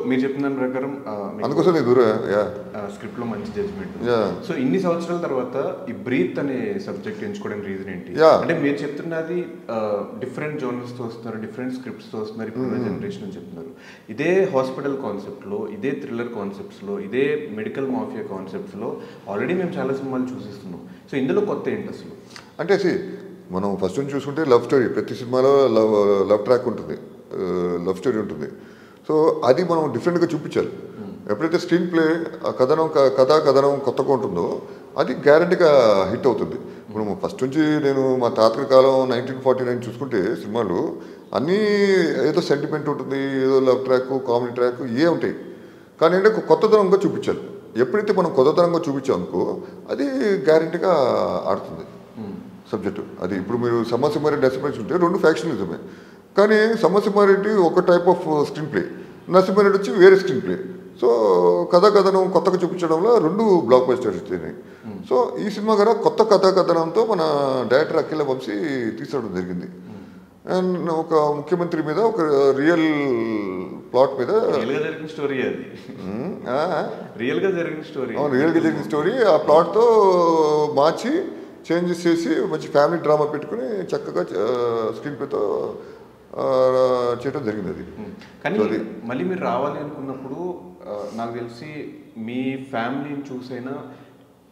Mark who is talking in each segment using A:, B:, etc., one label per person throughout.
A: మీరు చెప్పిన దాని ప్రకారం
B: అందుకోసం నేను దూరం
A: స్క్రిప్ట్లో మంచి జడ్జ్మెంట్. సో ఇన్ని సంవత్సరాల తర్వాత ఈ బ్రీత్ అనే సబ్జెక్ట్ ఎంచుకోవడానికి రీజన్ ఏంటి? అంటే మీరు చెప్తున్నది డిఫరెంట్ జోనర్స్తో వస్తున్నారు, డిఫరెంట్ స్క్రిప్ట్స్తో వస్తున్నారు, ఇప్పుడున్న జనరేషన్ అని చెప్తున్నారు. ఇదే హాస్పిటల్ కాన్సెప్ట్లో, ఇదే థ్రిల్లర్ కాన్సెప్ట్స్లో, ఇదే మెడికల్ మాఫియా కాన్సెప్ట్స్లో ఆల్రెడీ మేము చాలా సినిమాలు చూసిస్తున్నాం. సో ఇందులో కొత్త ఏంటి అసలు?
B: అంటే మనం ఫస్ట్ నుంచి చూసుకుంటే లవ్ స్టోరీ, ప్రతి సినిమాలో లవ్ ట్రాక్ ఉంటుంది, లవ్ స్టోరీ ఉంటుంది. సో అది మనం డిఫరెంట్గా చూపించాలి. ఎప్పుడైతే స్క్రీన్ ప్లే కథనం కొత్తగా ఉంటుందో అది గ్యారంటీగా హిట్ అవుతుంది. ఇప్పుడు ఫస్ట్ నుంచి నేను మా తాతల కాలం 1949 చూసుకుంటే సినిమాలు అన్నీ ఏదో సెంటిమెంట్ ఉంటుంది, ఏదో లవ్ ట్రాక్, కామెడీ ట్రాక్ ఉంటాయి. కానీ అంటే కొత్తదనంగా చూపించాలి. ఎప్పుడైతే మనం కొత్తదనంగా చూపించామనుకో అది గ్యారంటీగా ఆడుతుంది సబ్జెక్టు. అది ఇప్పుడు మీరు సమసింహారెడ్డి నరసింహారెడ్డి ఉంటే రెండు ఫ్యాక్షనిజమే, కానీ సమసింహారెడ్డి ఒక type of screen play, Narasimha Reddy వచ్చి వేరే స్క్రీన్ ప్లే. సో కథనం కొత్తగా చూపించడంలో రెండు బ్లాక్ బస్టర్స్ ఇచ్చినాయి. సో ఈ సినిమా కూడా కొత్త కథనంతో మన డైరెక్టర్ అఖిల వంశీ తీసుకోవడం జరిగింది. అండ్ ఒక ముఖ్యమంత్రి మీద ఒక రియల్ ప్లాట్ మీద
A: జరిగిన
B: స్టోరీ ఆ ప్లాట్తో మార్చి చేంజెస్ చేసి మంచి ఫ్యామిలీ డ్రామా పెట్టుకుని చక్కగా స్క్రీన్ ప్లేతో చేయడం జరిగింది. అది
A: కానీ మళ్ళీ మీరు రావాలి అనుకున్నప్పుడు నాకు తెలిసి మీ ఫ్యామిలీని చూసైనా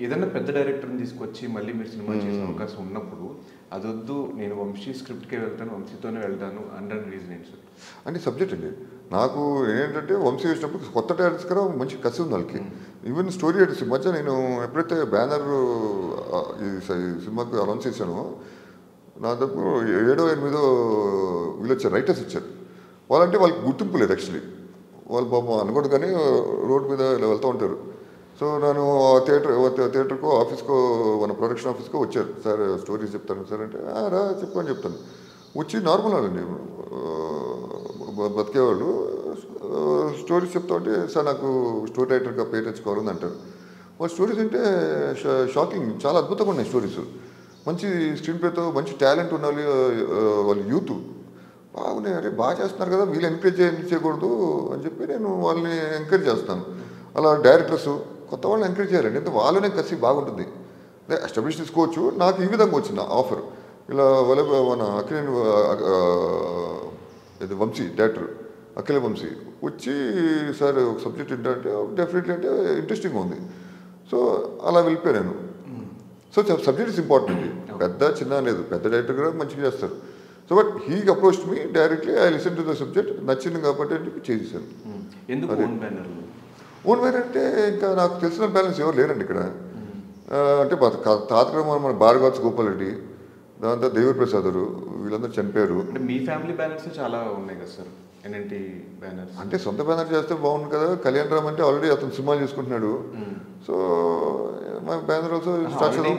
A: ఏదైనా పెద్ద డైరెక్టర్ని తీసుకొచ్చి మళ్ళీ మీరు సినిమా చేసే అవకాశం ఉన్నప్పుడు అదొద్దు, నేను వంశీ స్క్రిప్ట్కే వెళ్తాను, వంశీతోనే వెళ్తాను అనడానికి రీజన్ ఏంటి సార్?
B: అంటే సబ్జెక్ట్ అండి. నాకు ఏంటంటే వంశీ వేసినప్పుడు కొత్త డైరెక్టర్స్ కూడా మంచి కసి ఉంది వాళ్ళకి. ఈవెన్ స్టోరీ ఎడిట్స్ మధ్య నేను ఎప్పుడైతే బ్యానర్ ఈ సినిమాకి అనౌన్స్ చేశానో నా దగ్గర 7 or 8 వీళ్ళు వచ్చారు, రైటర్స్ వచ్చారు. వాళ్ళంటే వాళ్ళకి గుర్తింపు లేదు యాక్చువల్లీ. వాళ్ళు పాపం అనుకోడు కానీ రోడ్డు మీద ఇలా వెళ్తూ ఉంటారు. సో నేను థియేటర్కో ఆఫీస్కో మన ప్రొడక్షన్ ఆఫీస్కో వచ్చారు. సార్ స్టోరీస్ చెప్తాను సార్ అంటే రా చెప్పని చెప్తాను. వచ్చి నార్మల్ అండి బతికేవాళ్ళు స్టోరీస్ చెప్తా ఉంటే సార్ నాకు స్టోరీ రైటర్గా పేరు తెచ్చుకోవాలని అంటారు. వాళ్ళ స్టోరీస్ అంటే షాకింగ్, చాలా అద్భుతంగా ఉన్నాయి స్టోరీస్. మంచి స్క్రీన్ ప్లేతో మంచి టాలెంట్ ఉన్న వాళ్ళ యూత్ బాగున్నాయి. అరే బాగా చేస్తున్నారు కదా, వీళ్ళు ఎంకరేజ్ చేయకూడదు అని చెప్పి నేను వాళ్ళని ఎంకరేజ్ చేస్తాను. అలా డైరెక్టర్స్ కొత్త వాళ్ళని ఎంకరేజ్ చేయాలండి, అంటే వాళ్ళనే కసి బాగుంటుంది. ఎస్టాబ్లిష్ తీసుకోవచ్చు. నాకు ఈ విధంగా వచ్చింది ఆఫర్. ఇలా మన ఇది వంశీ డైరెక్టర్ అఖిల వంశీ వచ్చి సార్ ఒక సబ్జెక్ట్ ఏంటంటే డెఫినెట్లీ అంటే ఇంట్రెస్టింగ్గా ఉంది. సో అలా వెళ్ళిపోయాను నేను. So subject is important. పెద్ద చిన్న లేదు, పెద్ద డైరెక్టర్ కూడా మంచిగా చేస్తారు. So but he approach me directly, I listen to the subject, నచ్చింది కాబట్టి అని చెప్పి చేసేసాను. ఓన్ బ్యానర్ అంటే ఇంకా నాకు తెలిసిన బ్యాలెన్స్ ఎవరు లేరండి ఇక్కడ. అంటే తాతక్రమ మన భార్గవత్స గోపాల్ రెడ్డి, దాంతో దేవీ ప్రసాదరు, వీళ్ళందరూ చనిపోయారు.
A: అంటే మీ ఫ్యామిలీ బ్యానర్స్ చాలా ఉన్నాయి కదా సార్, ఎన్ఎన్టీ బ్యానర్స్.
B: అంటే సొంత బ్యానర్ చేస్తే బాగుంది కదా. కళ్యాణ్ రామ్ అంటే ఆల్రెడీ అతను సినిమాలు చేసుకుంటున్నాడు. సో మా బ్యానర్ ఆల్సో స్టార్ట్ చేద్దాం.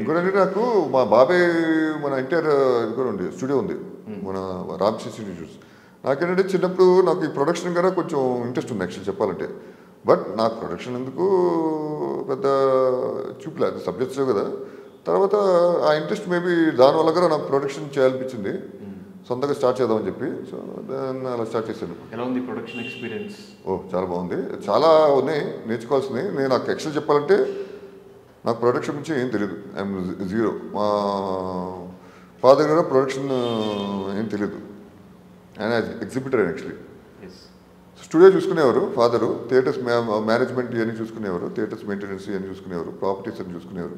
B: ఇంకోటి నాకు మా బాబాయ్ మన ఎన్టీఆర్ ఇది కూడా ఉంది, స్టూడియో ఉంది మన రామ్సీ స్టూడియోస్. నాకేంటంటే చిన్నప్పుడు నాకు ఈ ప్రొడక్షన్ కూడా కొంచెం ఇంట్రెస్ట్ ఉంది యాక్చువల్లీ చెప్పాలంటే. బట్ నాకు ప్రొడక్షన్ ఎందుకు పెద్ద చూపలేదు, సబ్జెక్ట్స్ కదా. తర్వాత ఆ ఇంట్రెస్ట్ మేబీ దానివల్ల కూడా నాకు ప్రొడక్షన్ చేయాలనిపించింది, సొంతంగా స్టార్ట్ చేద్దామని చెప్పి. సో దాన్ని అలా స్టార్ట్ చేశాను.
A: ఎలా ఉంది ప్రొడక్షన్ ఎక్స్పీరియన్స్?
B: చాలా బాగుంది, చాలా ఉన్నాయి నేర్చుకోవాల్సింది. నేను నాకు యాక్చువల్ చెప్పాలంటే నాకు ప్రొడక్షన్ గురించి ఏం తెలియదు, ఐఎమ్ జీరో. మా ఫాదర్ కూడా ప్రొడక్షన్ ఏం తెలియదు, ఆయన ఎగ్జిబిటర్ యాక్చువల్లీ. స్టూడియో చూసుకునేవారు ఫాదరు, థియేటర్స్ మేనేజ్మెంట్ ఇవన్నీ చూసుకునేవారు, థియేటర్స్ మెయింటెనెన్స్ ఇవన్నీ చూసుకునేవారు, ప్రాపర్టీస్ అని చూసుకునేవారు.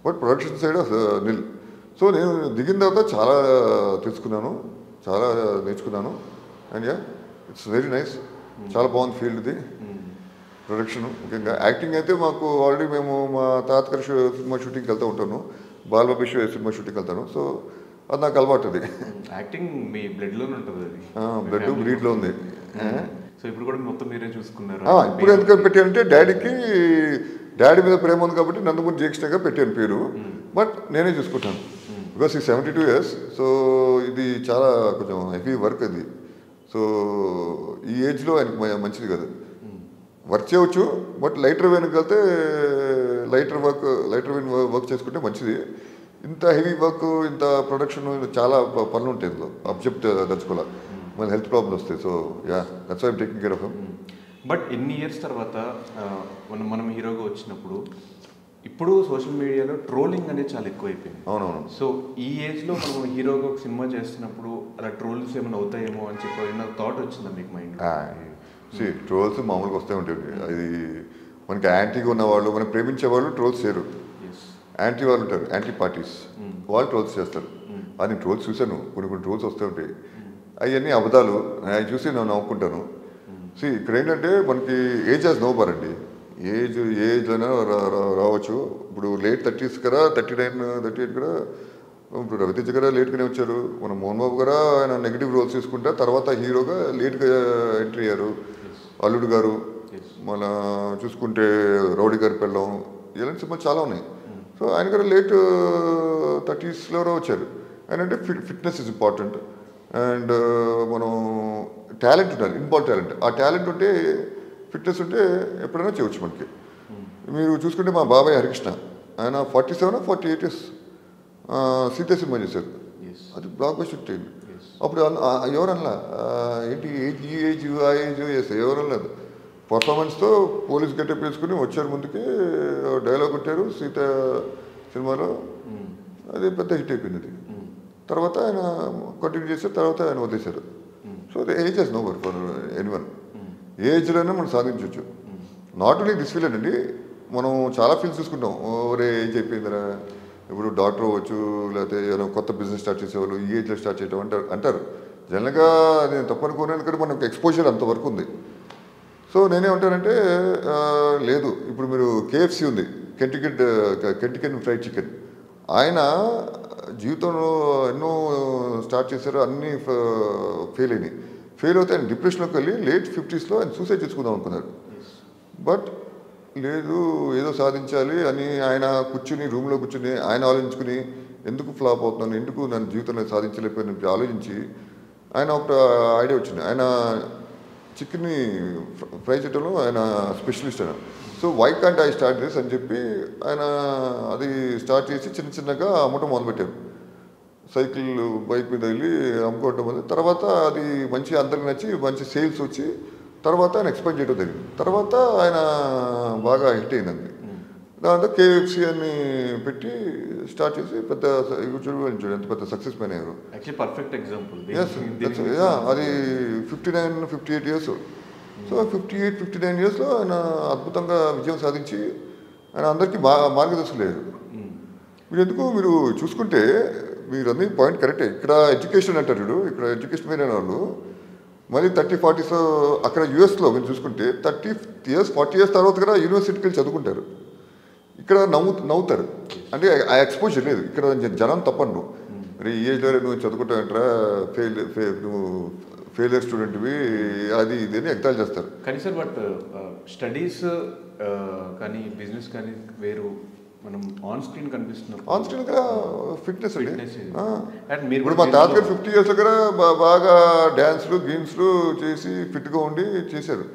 B: But production side nil. So నేను దిగిన తర్వాత చాలా తెలుసుకున్నాను, చాలా నేర్చుకున్నాను. And yeah it's very nice, చాలా బాగుంది ఫీల్డ్ ఇది. ప్రొడక్షన్ ముఖ్యంగా యాక్టింగ్ అయితే మాకు ఆల్రెడీ మేము మా తాతగారి సినిమా షూటింగ్కి వెళ్తూ ఉంటాను, బాలబాబు సినిమా షూటింగ్కి వెళ్తాను. సో అది నాకు అలవాటు. అది
A: యాక్టింగ్ మీ బ్లడ్లోనే ఉంటుంది, అది
B: బ్లడ్ బ్రీడ్లో ఉంది.
A: సో ఇప్పుడు కూడా మొత్తం మీరే చూసుకున్నారు.
B: ఇప్పుడు ఎందుకని పెట్టానంటే డాడీ మీద ప్రేమ ఉంది కాబట్టి నందమూరి జయకృష్ణగా పెట్టాను పేరు. బట్ నేనే చూసుకుంటాను బికాస్ ఈ 72 years. సో ఇది చాలా కొంచెం హెవీ వర్క్ అది. సో ఈ ఏజ్లో ఆయనకి మంచిది కదా, వర్క్ చేయవచ్చు. బట్ లైటర్ వేన్కి వెళ్తే లైటర్ వేన్ వర్క్ చేసుకుంటే మంచిది. ఇంత హెవీ వర్క్, ఇంత ప్రొడక్షన్, చాలా పనులు ఉంటాయి ఇందులో, అబ్జెక్ట్ దర్చుకోవాలి. మళ్ళీ హెల్త్ ప్రాబ్లమ్స్ వస్తాయి. So ya that's why I'm taking care of him.
A: But ఎన్ని ఇయర్స్ తర్వాత మనం హీరోగా వచ్చినప్పుడు ఇప్పుడు సోషల్ మీడియాలో ట్రోలింగ్ అనేది చాలా ఎక్కువైపోయింది.
B: అవునవును.
A: సో ఈ ఏజ్లో మనం హీరోగా ఒక సినిమా చేస్తున్నప్పుడు అలా ట్రోల్స్ ఏమైనా అవుతాయేమో అని చెప్పి నాకు థాట్ వచ్చిందా మీకు మైండ్?
B: ట్రోల్స్ మామూలుగా వస్తూ ఉంటాయి. అది మనకి యాంటీగా ఉన్న వాళ్ళు, మనం ప్రేమించే వాళ్ళు ట్రోల్స్ చేయరు. యాంటీ వాళ్ళు ఉంటారు, యాంటీ పార్టీస్, వాళ్ళు ట్రోల్స్ చేస్తారు. అది నేను ట్రోల్స్ చూశాను, కొన్ని ట్రోల్స్ వస్తూ ఉంటాయి. అవన్నీ అబద్ధాలు, అవి చూసి నేను నవ్వుకుంటాను. ఇక్కడ ఏంటంటే మనకి ఏజ్ హాజ్ నో బార్ అండి. ఏజ్లోనే రావచ్చు. ఇప్పుడు లేట్ 30s కదా, 39-38 కూడా. ఇప్పుడు రవితేజ గారు లేట్గానే వచ్చారు. మన మోహన్ బాబు గారు ఆయన నెగిటివ్ రోల్స్ తీసుకుంటే తర్వాత హీరోగా లేట్గా ఎంట్రీ అయ్యారు. అల్లుడు గారు, మళ్ళా చూసుకుంటే రౌడీ గారి పెళ్ళం, ఇలాంటి సినిమాలు చాలా ఉన్నాయి. సో ఆయన గారు లేట్ 30sలో వచ్చారు. ఆయన అంటే ఫిట్నెస్ ఇస్ ఇంపార్టెంట్. అండ్ మనం టాలెంట్ ఉండాలి, ఇన్బాల్ టాలెంట్. ఆ టాలెంట్ ఉంటే, ఫిట్నెస్ ఉంటే ఎప్పుడైనా చేయవచ్చు మనకి. మీరు చూసుకుంటే మా బాబాయ్ హరికృష్ణ, ఆయన 47-48 years సీత సినిమా చేశారు. అది బ్లాక్ బస్టర్ హిట్ అయింది. అప్పుడు ఎవరన్నా ఏంటి ఈ ఏజ్ ఆ ఏజ్ చేస్తారు, ఎవరనలేదు. పర్ఫార్మెన్స్తో పోలీస్ గెటప్ వేసుకుని వచ్చారు ముందుకి, డైలాగ్ కొట్టారు సీత సినిమాలో. అది పెద్ద హిట్ అయిపోయింది. అది తర్వాత ఆయన కంటిన్యూ చేశారు, తర్వాత ఆయన వదిలేశారు. So the age has no bar for anyone. ఏజ్లోనే మనం సాధించవచ్చు. నాట్ ఓన్లీ దిస్ ఫీల్డ్ అండి, మనం చాలా ఫీల్డ్స్ చూసుకుంటాం. ఓరే ఏజ్ అయిపోయిందిరా, ఇప్పుడు డాక్టర్ అవ్వచ్చు, లేకపోతే ఏదైనా కొత్త బిజినెస్ స్టార్ట్ చేసేవాళ్ళు ఈ ఏజ్లో స్టార్ట్ చేయడం అంటారు. జనరల్గా నేను తప్పనుకోను, ఎందుకంటే మనకు ఎక్స్పోజర్ అంతవరకు ఉంది. సో నేనేమంటానంటే లేదు. ఇప్పుడు మీరు KFC ఉంది, కెంటికెన్ ఫ్రైడ్ చికెన్. ఆయన జీవితంలో ఎన్నో స్టార్ట్ చేశారు, అన్నీ ఫెయిల్ అయినాయి. ఫెయిల్ అవుతే ఆయన డిప్రెషన్లోకి వెళ్ళి లేట్ 50sలో ఆయన సూసైడ్ చేసుకుందాం అనుకున్నారు. బట్ లేదు, ఏదో సాధించాలి అని ఆయన రూమ్లో కూర్చుని ఆయన ఆలోచించుకుని ఎందుకు ఫ్లాప్ అవుతున్నాను, ఎందుకు నన్ను జీవితంలో సాధించలేకపోయిన ఆలోచించి ఆయన ఒక ఐడియా వచ్చింది. ఆయన చికెన్ని ఫ్రై చేయడంలో ఆయన స్పెషలిస్ట్ ఆయన. So why can't I start this అని చెప్పి ఆయన అది స్టార్ట్ చేసి చిన్నగా అమ్మటం మొదలుపెట్టారు. సైకిల్ బైక్ మీద వెళ్ళి అమ్ముకోవటం వల్ల తర్వాత అది మంచి అందరికి నచ్చి మంచి సేల్స్ వచ్చి తర్వాత ఆయన ఎక్స్పాండ్ చేయడం జరిగింది. తర్వాత ఆయన బాగా హిట్ అయిందండి. దాంతో KFC అని పెట్టి స్టార్ట్ చేసి పెద్ద చూడండి ఎంత పెద్ద సక్సెస్ పైన అయ్యారు.
A: Perfect example.
B: అది 59-58 years. సో 58-59 yearsలో ఆయన అద్భుతంగా విజయం సాధించి ఆయన అందరికీ మార్గదర్శకులయ్యారు. మీరు చూసుకుంటే మీరు అన్ని పాయింట్ కరెక్టే. ఇక్కడ ఎడ్యుకేషన్ అంటారు, ఇక్కడ ఎడ్యుకేషన్ మీద వాళ్ళు మళ్ళీ 30-40s అక్కడ యూఎస్లో మీరు చూసుకుంటే 30 years 40 years తర్వాత కూడా యూనివర్సిటీకి వెళ్ళి చదువుకుంటారు. ఇక్కడ నవ్వుతారు, అంటే ఆ ఎక్స్పోజర్ లేదు. ఇక్కడ జనం తప్పను, మరి ఈ ఏజ్లో నువ్వు చదువుకుంటావంటారా, నువ్వు ఫెయిలియర్ స్టూడెంట్వి, అది ఇది అని ఎగ్జాల్ చేస్తారు.
A: కానీ సార్ బట్ స్టడీస్ కానీ బిజినెస్ కానీ వేరు, మనం ఆన్ స్క్రీన్ కనిపిస్తున్నాం.
B: ఆన్ స్క్రీన్ కూడా ఫిట్నెస్ అండి. ఇప్పుడు మా తాతగారు 50 years దగ్గర బాగా డ్యాన్స్లు గేమ్స్లు చేసి ఫిట్గా ఉండి చేశారు.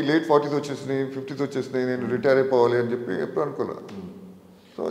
B: లేట్ 40s వచ్చేసినాయి, 50s వచ్చేసినాయి, నేను రిటైర్ అయిపోవాలి అని చెప్పి ఎప్పుడు అనుకోలే. సో